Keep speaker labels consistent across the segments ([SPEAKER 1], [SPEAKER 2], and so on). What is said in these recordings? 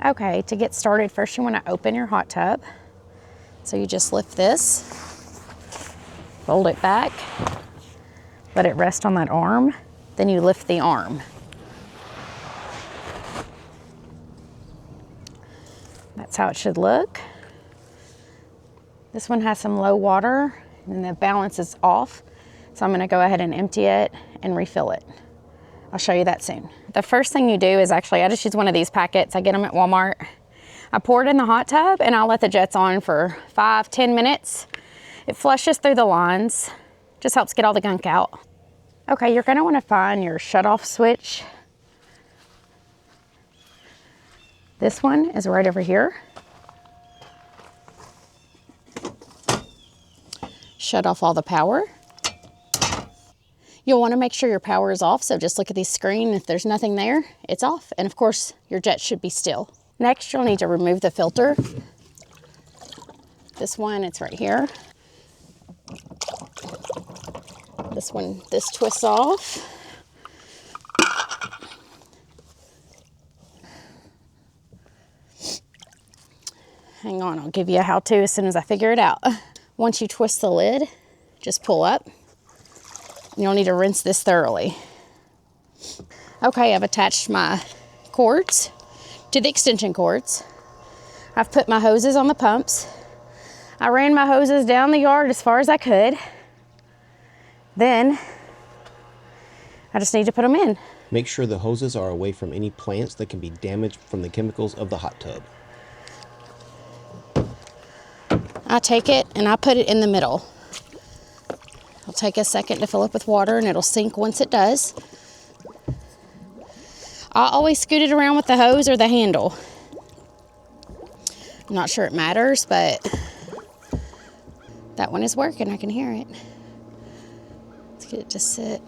[SPEAKER 1] Okay, to get started, first you want to open your hot tub. So you just lift this, fold it back, let it rest on that arm, then you lift the arm. That's how it should look. This one has some low water and the balance is off. So I'm gonna go ahead and empty it and refill it. I'll show you that soon. The first thing you do is actually, I just use one of these packets. I get them at Walmart. I pour it in the hot tub and I'll let the jets on for 5-10 minutes. It flushes through the lines, just helps get all the gunk out. Okay, you're gonna wanna find your shut-off switch. This one is right over here. Shut off all the power. You'll want to make sure your power is off, so just look at the screen. If there's nothing there, it's off. And of course, your jet should be still. Next, you'll need to remove the filter. This one, it's right here. This one, this twists off. Hang on, I'll give you a how-to as soon as I figure it out. Once you twist the lid, just pull up. You'll need to rinse this thoroughly. Okay, I've attached my cords to the extension cords. I've put my hoses on the pumps. I ran my hoses down the yard as far as I could. Then, I just need to put them in.
[SPEAKER 2] Make sure the hoses are away from any plants that can be damaged from the chemicals of the hot tub.
[SPEAKER 1] I take it and I put it in the middle. It'll take a second to fill up with water and it'll sink once it does. I always scoot it around with the hose or the handle. I'm not sure it matters, but that one is working. I can hear it. Let's get it to sit.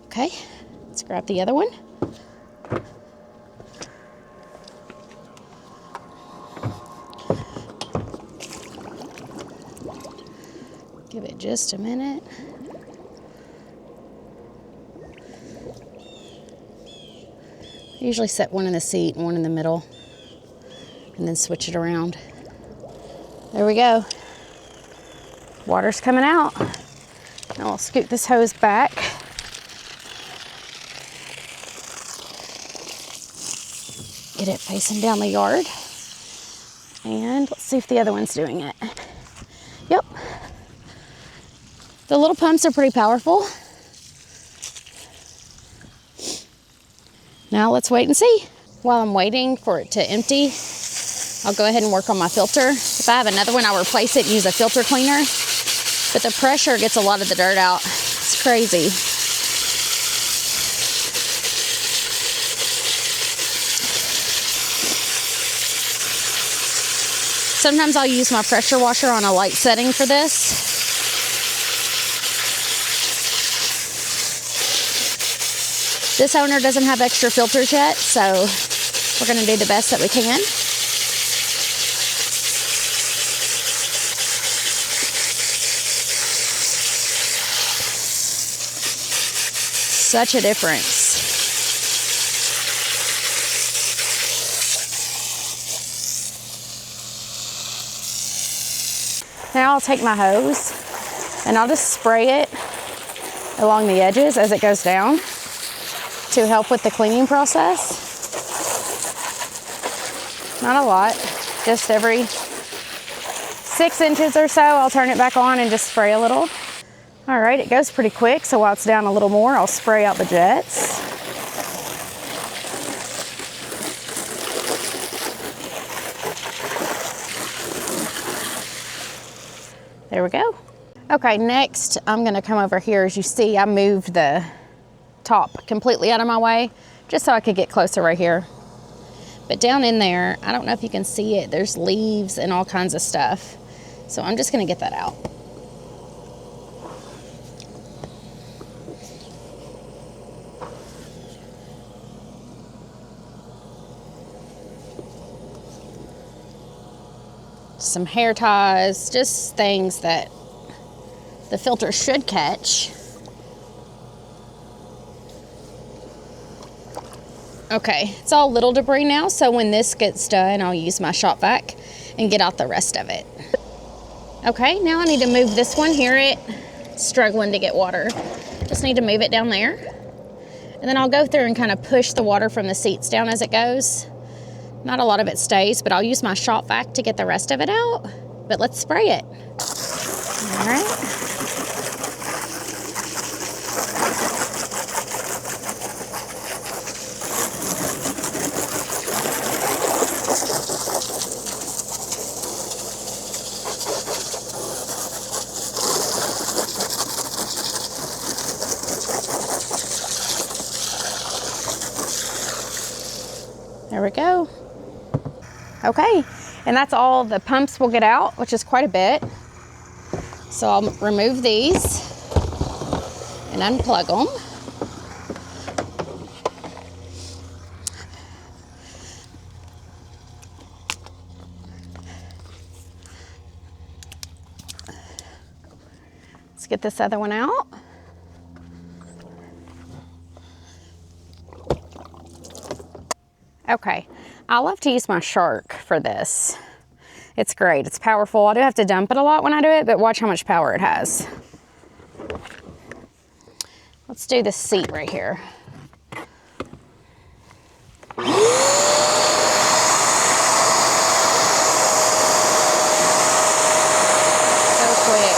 [SPEAKER 1] Okay, let's grab the other one. Give it just a minute. I usually set one in the seat and one in the middle, and then switch it around. There we go. Water's coming out. Now I'll scoot this hose back. Get it facing down the yard. And let's see if the other one's doing it. Yep. The little pumps are pretty powerful. Now let's wait and see. While I'm waiting for it to empty, I'll go ahead and work on my filter. If I have another one, I'll replace it and use a filter cleaner. But the pressure gets a lot of the dirt out. It's crazy. Sometimes I'll use my pressure washer on a light setting for this. This owner doesn't have extra filters yet, so we're gonna do the best that we can. Such a difference. Now I'll take my hose and I'll just spray it along the edges as it goes down to help with the cleaning process. Not a lot, just every 6 inches or so, I'll turn it back on and just spray a little. All right, it goes pretty quick, so while it's down a little more, I'll spray out the jets. There we go. Okay, next I'm gonna come over here. As you see, I moved the top completely out of my way just so I could get closer right here. But down in there, I don't know if you can see it, there's leaves and all kinds of stuff. So I'm just gonna get that out. Some hair ties, just things that the filter should catch. Okay, it's all little debris now, so when this gets done, I'll use my shop vac and get out the rest of it. Okay, now I need to move this one. Hear it struggling to get water. Just need to move it down there. And then I'll go through and kind of push the water from the seats down as it goes. Not a lot of it stays, but I'll use my shop vac to get the rest of it out. But let's spray it. All right. There we go. Okay, and that's all the pumps will get out, which is quite a bit. So I'll remove these and unplug them. Let's get this other one out. Okay, I love to use my Shark for this. It's great, it's powerful. I do have to dump it a lot when I do it, but watch how much power it has. Let's do this seat right here. So quick.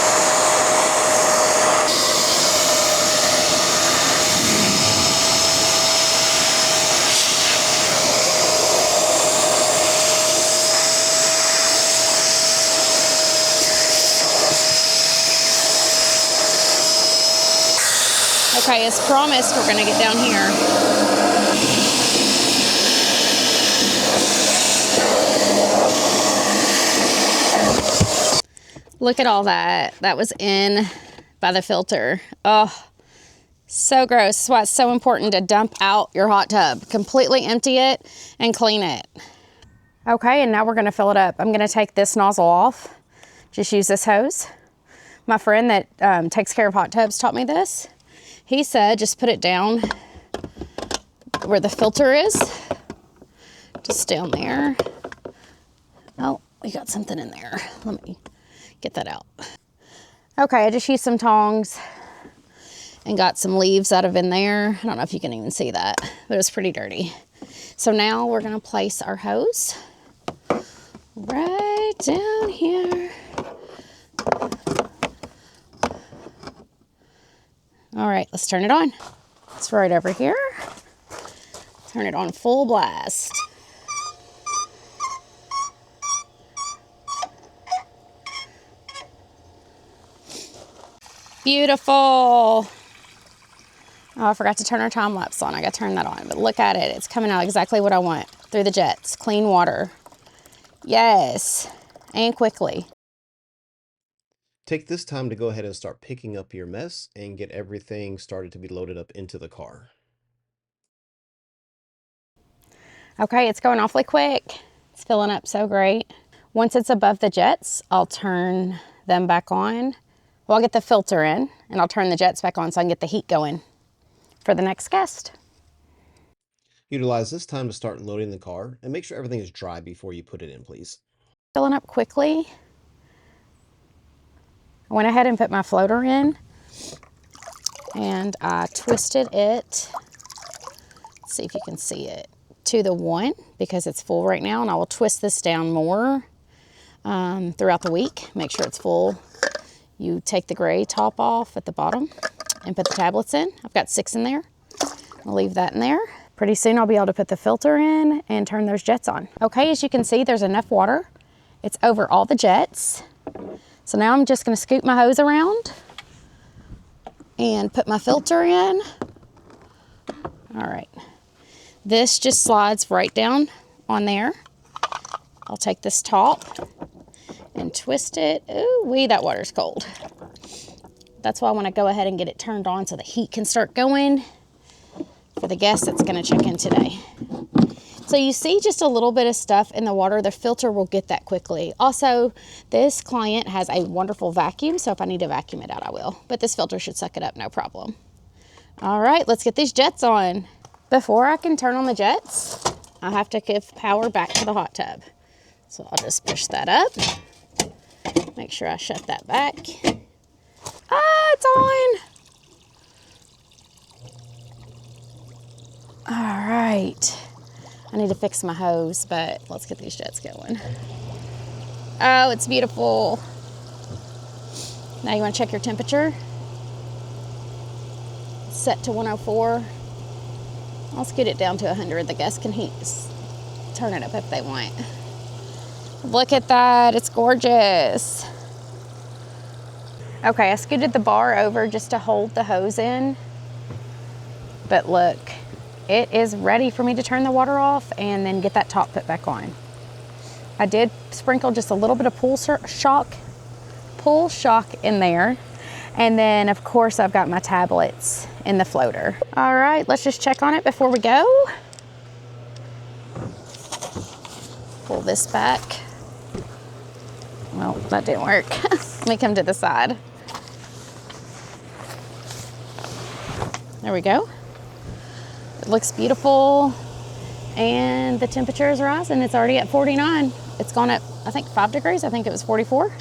[SPEAKER 1] Okay, as promised, we're gonna get down here. Look at all that. That was in by the filter. Oh, so gross. That's why it's so important to dump out your hot tub. Completely empty it and clean it. Okay, and now we're gonna fill it up. I'm gonna take this nozzle off. Just use this hose. My friend that takes care of hot tubs taught me this. He said just put it down where the filter is, just down there. Oh, we got something in there. Let me get that out. Okay, I just used some tongs and got some leaves out of in there. I don't know if you can even see that, but it's pretty dirty. So now we're gonna place our hose right down here. All right, let's turn it on. It's right over here. Turn it on full blast. Beautiful. Oh, I forgot to turn our time lapse on. I gotta turn that on, but look at it. It's coming out exactly what I want through the jets. Clean water. Yes, and quickly.
[SPEAKER 2] Take this time to go ahead and start picking up your mess and get everything started to be loaded up into the car.
[SPEAKER 1] Okay, it's going awfully quick. It's filling up so great. Once it's above the jets, I'll turn them back on. Well, I'll get the filter in and I'll turn the jets back on so I can get the heat going for the next guest.
[SPEAKER 2] Utilize this time to start loading the car and make sure everything is dry before you put it in, please.
[SPEAKER 1] Filling up quickly. I went ahead and put my floater in and I twisted it, let's see if you can see it, to the 1 because it's full right now, and I will twist this down more throughout the week. Make sure it's full. You take the gray top off at the bottom and put the tablets in. I've got 6 in there. I'll leave that in there. Pretty soon I'll be able to put the filter in and turn those jets on. Okay, as you can see, there's enough water. It's over all the jets. So now I'm just gonna scoop my hose around and put my filter in. All right, this just slides right down on there. I'll take this top and twist it. Ooh wee, that water's cold. That's why I wanna go ahead and get it turned on so the heat can start going for the guest that's gonna check in today. So you see just a little bit of stuff in the water, the filter will get that quickly. Also, this client has a wonderful vacuum, so if I need to vacuum it out, I will. But this filter should suck it up, no problem. All right, let's get these jets on. Before I can turn on the jets, I have to give power back to the hot tub. So I'll just push that up. Make sure I shut that back. Ah, it's on. All right. I need to fix my hose, but let's get these jets going. Oh, it's beautiful. Now you want to check your temperature. Set to 104. I'll scoot it down to 100. The guests can turn it up if they want. Look at that, it's gorgeous. Okay, I scooted the bar over just to hold the hose in. But look, it is ready for me to turn the water off and then get that top put back on. I did sprinkle just a little bit of pool shock in there. And then of course I've got my tablets in the floater. All right, let's just check on it before we go. Pull this back. Well, that didn't work. Let me come to the side. There we go. It looks beautiful. And the temperature is rising. It's already at 49. It's gone up, I think, 5 degrees. I think it was 44.